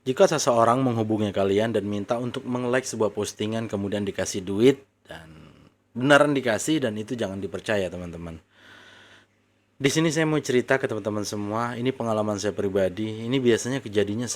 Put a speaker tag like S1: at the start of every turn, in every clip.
S1: Jika seseorang menghubungi kalian dan minta untuk meng-like sebuah postingan kemudian dikasih duit dan beneran dikasih dan itu jangan dipercaya teman-teman. Di sini saya mau cerita ke teman-teman semua, ini pengalaman saya pribadi. Ini biasanya kejadiannya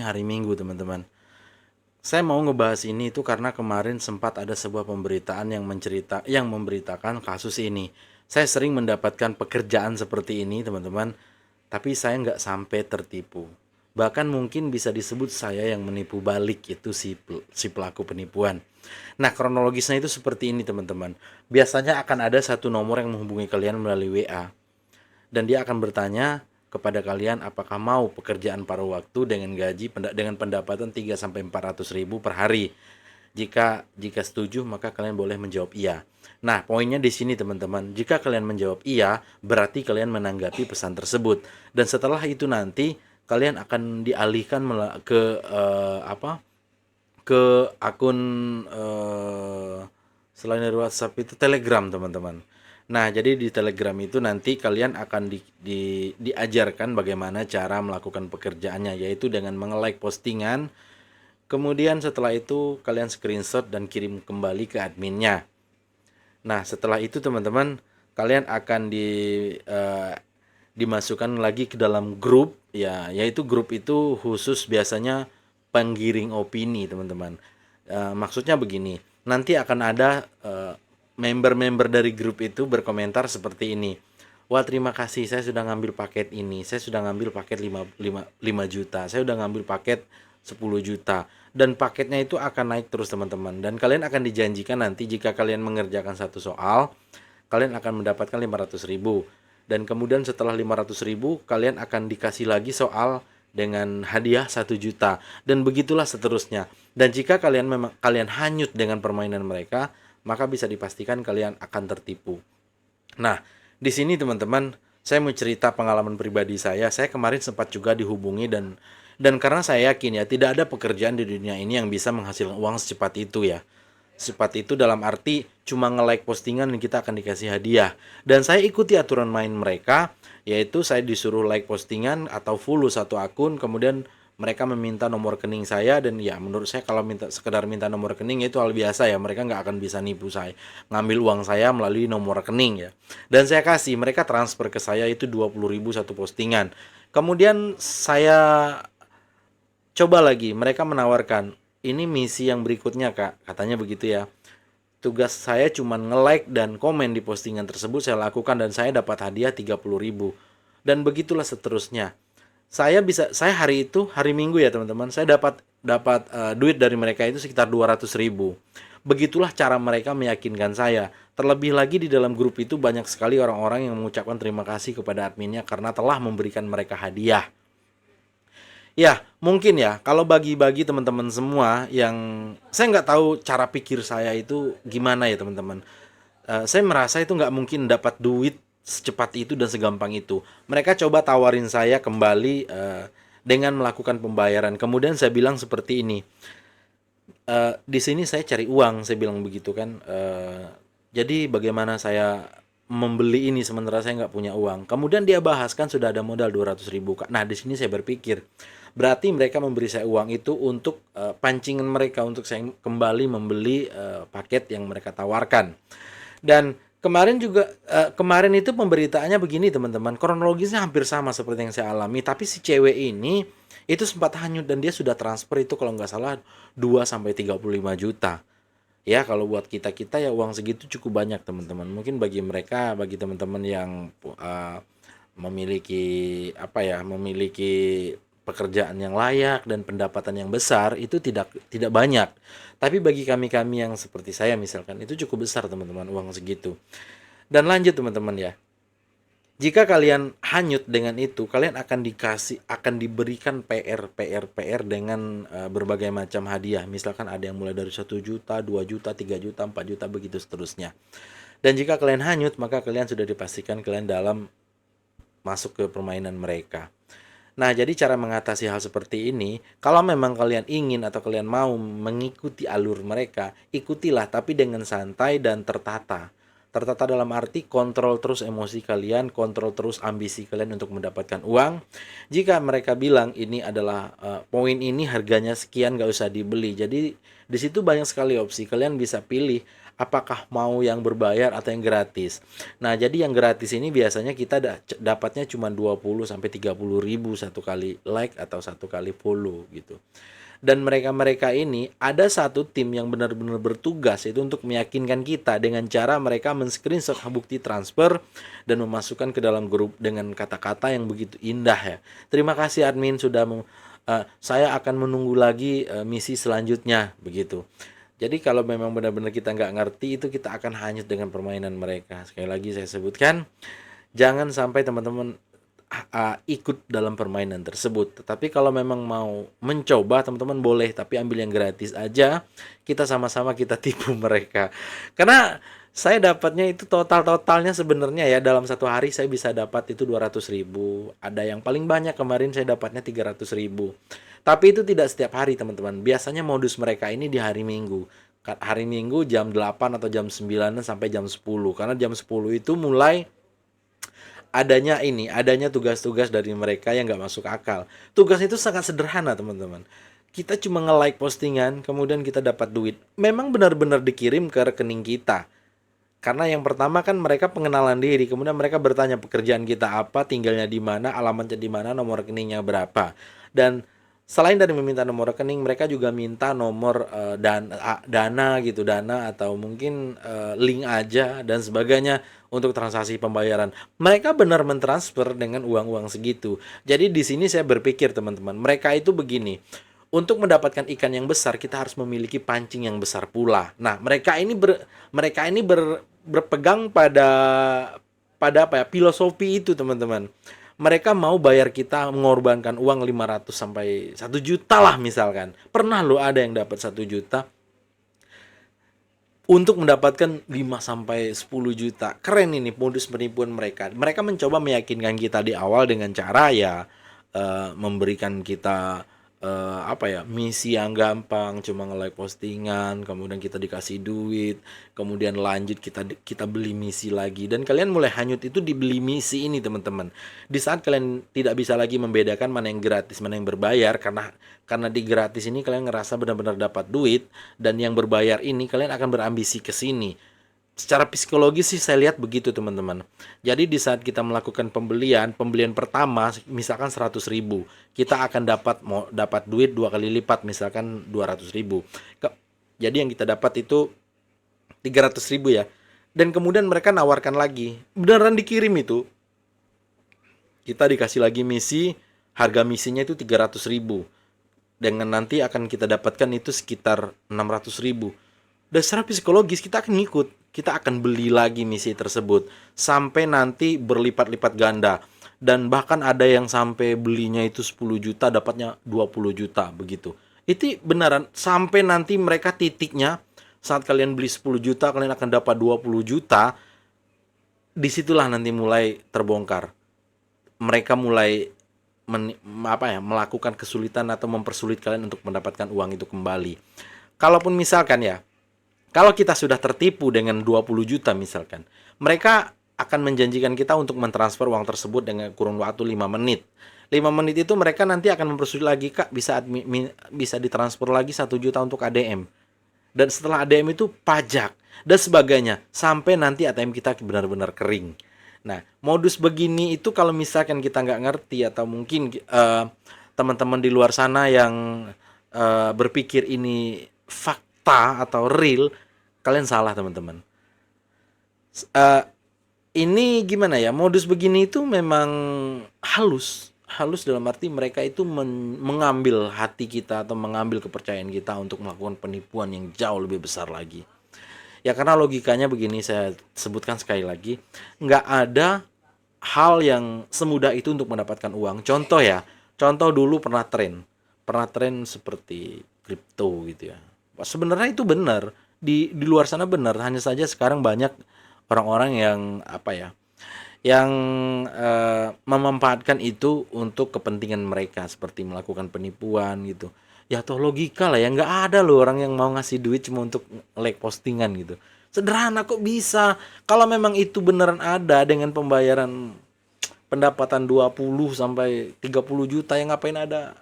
S1: hari Minggu teman-teman. Saya mau ngebahas ini itu karena kemarin sempat ada sebuah pemberitaan yang memberitakan kasus ini. Saya sering mendapatkan pekerjaan seperti ini, teman-teman, tapi saya nggak sampai tertipu. Bahkan mungkin bisa disebut saya yang menipu balik itu si pelaku penipuan. Nah, kronologisnya itu seperti ini, teman-teman. Biasanya akan ada satu nomor yang menghubungi kalian melalui WA dan dia akan bertanya kepada kalian apakah mau pekerjaan paruh waktu dengan pendapatan 3 sampai 400 ribu per hari. Jika setuju maka kalian boleh menjawab iya. Nah, poinnya di sini teman-teman. Jika kalian menjawab iya, berarti kalian menanggapi pesan tersebut. Dan setelah itu nanti kalian akan dialihkan ke akun selain dari WhatsApp itu Telegram, teman-teman. Nah, jadi di Telegram itu nanti kalian akan diajarkan bagaimana cara melakukan pekerjaannya, yaitu dengan menge-like postingan. Kemudian setelah itu kalian screenshot dan kirim kembali ke adminnya. Nah, setelah itu teman-teman, kalian akan dimasukkan lagi ke dalam grup ya, yaitu grup itu khusus biasanya penggiring opini, teman-teman. Maksudnya begini, nanti akan ada member-member dari grup itu berkomentar seperti ini. Wah, terima kasih, saya sudah ngambil paket ini, saya sudah ngambil paket 5 juta, saya sudah ngambil paket 10 juta. Dan paketnya itu akan naik terus teman-teman. Dan kalian akan dijanjikan nanti jika kalian mengerjakan satu soal, kalian akan mendapatkan 500 ribu. Dan kemudian setelah 500 ribu, kalian akan dikasih lagi soal dengan hadiah 1 juta. Dan begitulah seterusnya. Dan jika kalian hanyut dengan permainan mereka, maka bisa dipastikan kalian akan tertipu. Nah, di sini teman-teman, saya mau cerita pengalaman pribadi saya. Saya kemarin sempat juga dihubungi dan karena saya yakin ya tidak ada pekerjaan di dunia ini yang bisa menghasilkan uang secepat itu ya. Secepat itu dalam arti cuma nge-like postingan dan kita akan dikasih hadiah. Dan saya ikuti aturan main mereka, yaitu saya disuruh like postingan atau follow satu akun, kemudian mereka meminta nomor rekening saya dan ya menurut saya kalau sekedar minta nomor rekening itu hal biasa ya, mereka nggak akan bisa nipu saya ngambil uang saya melalui nomor rekening ya, dan saya kasih mereka transfer ke saya itu 20 ribu satu postingan. Kemudian saya coba lagi, mereka menawarkan ini misi yang berikutnya kak, katanya begitu ya. Tugas saya cuma nge-like dan komen di postingan tersebut saya lakukan dan saya dapat hadiah 30 ribu. Dan begitulah seterusnya. Saya hari itu hari Minggu ya teman-teman, saya dapat dapat duit dari mereka itu sekitar 200 ribu. Begitulah cara mereka meyakinkan saya. Terlebih lagi di dalam grup itu banyak sekali orang-orang yang mengucapkan terima kasih kepada adminnya karena telah memberikan mereka hadiah. Ya, mungkin ya, kalau bagi-bagi teman-teman semua yang saya nggak tahu cara pikir saya itu gimana ya teman-teman. Saya merasa itu nggak mungkin dapat duit secepat itu dan segampang itu. Mereka coba tawarin saya kembali dengan melakukan pembayaran. Kemudian saya bilang seperti ini, di sini saya cari uang, saya bilang begitu kan. Jadi bagaimana saya membeli ini sementara saya nggak punya uang. Kemudian dia bahas kan sudah ada modal 200 ribu. Nah di sini saya berpikir, berarti mereka memberi saya uang itu untuk pancingan mereka untuk saya kembali membeli paket yang mereka tawarkan. Dan kemarin itu pemberitaannya begini teman-teman, kronologisnya hampir sama seperti yang saya alami, tapi si cewek ini itu sempat hanyut dan dia sudah transfer itu kalau nggak salah 2 sampai 35 juta. Ya kalau buat kita-kita ya uang segitu cukup banyak teman-teman. Mungkin bagi mereka, bagi teman-teman yang memiliki memiliki pekerjaan yang layak dan pendapatan yang besar itu tidak tidak banyak. Tapi bagi kami-kami yang seperti saya misalkan itu cukup besar teman-teman uang segitu. Dan lanjut teman-teman ya. Jika kalian hanyut dengan itu, kalian akan diberikan PR dengan berbagai macam hadiah. Misalkan ada yang mulai dari 1 juta, 2 juta, 3 juta, 4 juta begitu seterusnya. Dan jika kalian hanyut, maka kalian sudah dipastikan kalian dalam masuk ke permainan mereka. Nah, jadi cara mengatasi hal seperti ini, kalau memang kalian ingin atau kalian mau mengikuti alur mereka, ikutilah tapi dengan santai dan tertata. Tertata dalam arti kontrol terus emosi kalian, kontrol terus ambisi kalian untuk mendapatkan uang. Jika mereka bilang ini adalah poin ini harganya sekian, nggak usah dibeli. Jadi di situ banyak sekali opsi. Kalian bisa pilih apakah mau yang berbayar atau yang gratis. Nah, jadi yang gratis ini biasanya kita dapatnya cuma 20 sampai 30 ribu satu kali like atau satu kali follow gitu. Dan mereka-mereka ini ada satu tim yang benar-benar bertugas itu untuk meyakinkan kita dengan cara mereka men-screenshot bukti transfer dan memasukkan ke dalam grup dengan kata-kata yang begitu indah ya. Terima kasih admin sudah saya akan menunggu lagi misi selanjutnya begitu. Jadi kalau memang benar-benar kita nggak ngerti itu kita akan hanyut dengan permainan mereka. Sekali lagi saya sebutkan, jangan sampai teman-teman ikut dalam permainan tersebut. Tetapi kalau memang mau mencoba, teman-teman boleh, tapi ambil yang gratis aja. Kita sama-sama kita tipu mereka. Karena saya dapatnya itu totalnya sebenarnya ya dalam satu hari saya bisa dapat itu 200 ribu. Ada yang paling banyak kemarin saya dapatnya 300 ribu. Tapi itu tidak setiap hari teman-teman. Biasanya modus mereka ini di hari Minggu. Hari Minggu jam 8 atau jam 9 sampai jam 10. Karena jam 10 itu mulai adanya tugas-tugas dari mereka yang nggak masuk akal. Tugas itu sangat sederhana teman-teman. Kita cuma nge-like postingan, kemudian kita dapat duit. Memang benar-benar dikirim ke rekening kita. Karena yang pertama kan mereka pengenalan diri, kemudian mereka bertanya pekerjaan kita apa, tinggalnya di mana, alamatnya di mana, nomor rekeningnya berapa. Dan selain dari meminta nomor rekening, mereka juga minta nomor dana gitu, dana atau mungkin link aja dan sebagainya untuk transaksi pembayaran. Mereka benar mentransfer dengan uang-uang segitu. Jadi di sini saya berpikir teman-teman, mereka itu begini. Untuk mendapatkan ikan yang besar, kita harus memiliki pancing yang besar pula. Nah, mereka ini berpegang pada apa ya? Filosofi itu, teman-teman. Mereka mau bayar kita mengorbankan uang 500 sampai 1 juta lah misalkan. Pernah lo ada yang dapat 1 juta untuk mendapatkan 5 sampai 10 juta. Keren ini modus penipuan mereka. Mereka mencoba meyakinkan kita di awal dengan cara ya memberikan kita apa ya, misi yang gampang, cuma nge-like postingan, kemudian kita dikasih duit, kemudian lanjut kita beli misi lagi, dan kalian mulai hanyut itu dibeli misi ini teman-teman. Di saat kalian tidak bisa lagi membedakan mana yang gratis mana yang berbayar, karena di gratis ini kalian ngerasa benar-benar dapat duit, dan yang berbayar ini kalian akan berambisi ke sini. Secara psikologis sih saya lihat begitu teman-teman. Jadi di saat kita melakukan pembelian pertama misalkan 100 ribu, kita akan dapat duit 2 kali lipat misalkan 200 ribu. Jadi yang kita dapat itu 300 ribu ya. Dan kemudian mereka nawarkan lagi, beneran dikirim itu. Kita dikasih lagi misi, harga misinya itu 300 ribu. Dengan nanti akan kita dapatkan itu sekitar 600 ribu. Dan secara psikologis kita akan ngikut, kita akan beli lagi misi tersebut sampai nanti berlipat-lipat ganda, dan bahkan ada yang sampai belinya itu 10 juta dapatnya 20 juta begitu. Itu beneran sampai nanti mereka titiknya saat kalian beli 10 juta kalian akan dapat 20 juta. Disitulah nanti mulai terbongkar. Mereka mulai melakukan kesulitan atau mempersulit kalian untuk mendapatkan uang itu kembali. Kalaupun misalkan ya, kalau kita sudah tertipu dengan 20 juta misalkan, mereka akan menjanjikan kita untuk mentransfer uang tersebut dengan kurun waktu 5 menit. 5 menit itu mereka nanti akan mempersulit lagi, Kak, bisa ditransfer lagi 1 juta untuk ADM. Dan setelah ADM itu pajak dan sebagainya, sampai nanti ATM kita benar-benar kering. Nah, modus begini itu kalau misalkan kita nggak ngerti, atau mungkin teman-teman di luar sana yang berpikir ini fakta atau real, kalian salah teman-teman. Ini gimana ya, modus begini itu memang halus dalam arti mereka itu mengambil hati kita atau mengambil kepercayaan kita untuk melakukan penipuan yang jauh lebih besar lagi. Ya karena logikanya begini, saya sebutkan sekali lagi, nggak ada hal yang semudah itu untuk mendapatkan uang. Contoh dulu pernah tren seperti kripto gitu ya. Sebenarnya itu benar, di luar sana benar, hanya saja sekarang banyak orang-orang yang yang memanfaatkan itu untuk kepentingan mereka, seperti melakukan penipuan gitu. Ya toh logika lah ya, nggak ada loh orang yang mau ngasih duit cuma untuk like postingan gitu. Sederhana kok bisa. Kalau memang itu beneran ada dengan pembayaran pendapatan 20 sampai 30 juta, yang ngapain ada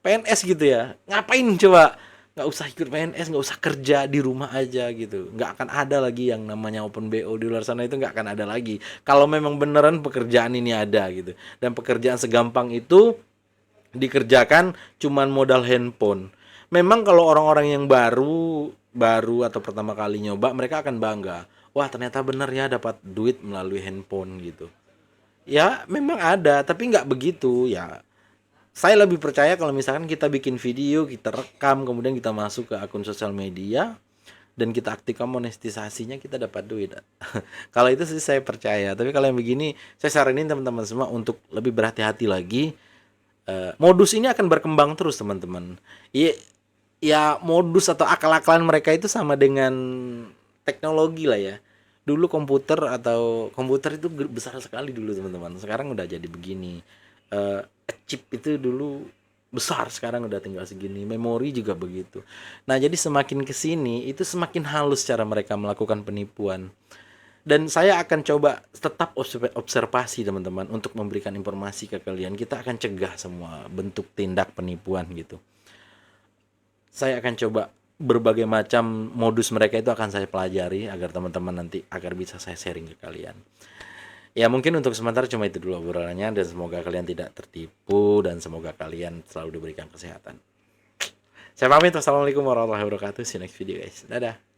S1: PNS gitu ya? Ngapain coba? Nggak usah ikut PNS, nggak usah kerja, di rumah aja gitu. Nggak akan ada lagi yang namanya open BO di luar sana, itu nggak akan ada lagi. Kalau memang beneran pekerjaan ini ada gitu. Dan pekerjaan segampang itu dikerjakan cuman modal handphone. Memang kalau orang-orang yang baru baru atau pertama kali nyoba, mereka akan bangga. Wah, ternyata bener ya dapat duit melalui handphone gitu. Ya, memang ada, tapi nggak begitu ya. Saya lebih percaya kalau misalkan kita bikin video, kita rekam, kemudian kita masuk ke akun sosial media dan kita aktifkan monetisasinya, kita dapat duit. Kalau itu sih saya percaya. Tapi kalau yang begini, saya saranin teman-teman semua untuk lebih berhati-hati lagi. Modus ini akan berkembang terus, teman-teman. Ya, ya modus atau akal-akalan mereka itu sama dengan teknologi lah ya. Dulu komputer itu besar sekali dulu, teman-teman. Sekarang udah jadi begini. Chip itu dulu besar, sekarang udah tinggal segini. Memori juga begitu. Nah, jadi semakin kesini itu semakin halus cara mereka melakukan penipuan. Dan saya akan coba tetap observasi, teman-teman, untuk memberikan informasi ke kalian. Kita akan cegah semua bentuk tindak penipuan gitu. Saya akan coba berbagai macam modus mereka itu akan saya pelajari agar teman-teman nanti agar bisa saya sharing ke kalian. Ya, mungkin untuk sementara cuma itu dulu obrolannya, dan semoga kalian tidak tertipu dan semoga kalian selalu diberikan kesehatan. Saya pamit. Wassalamualaikum warahmatullahi wabarakatuh. See you next video, guys. Dadah.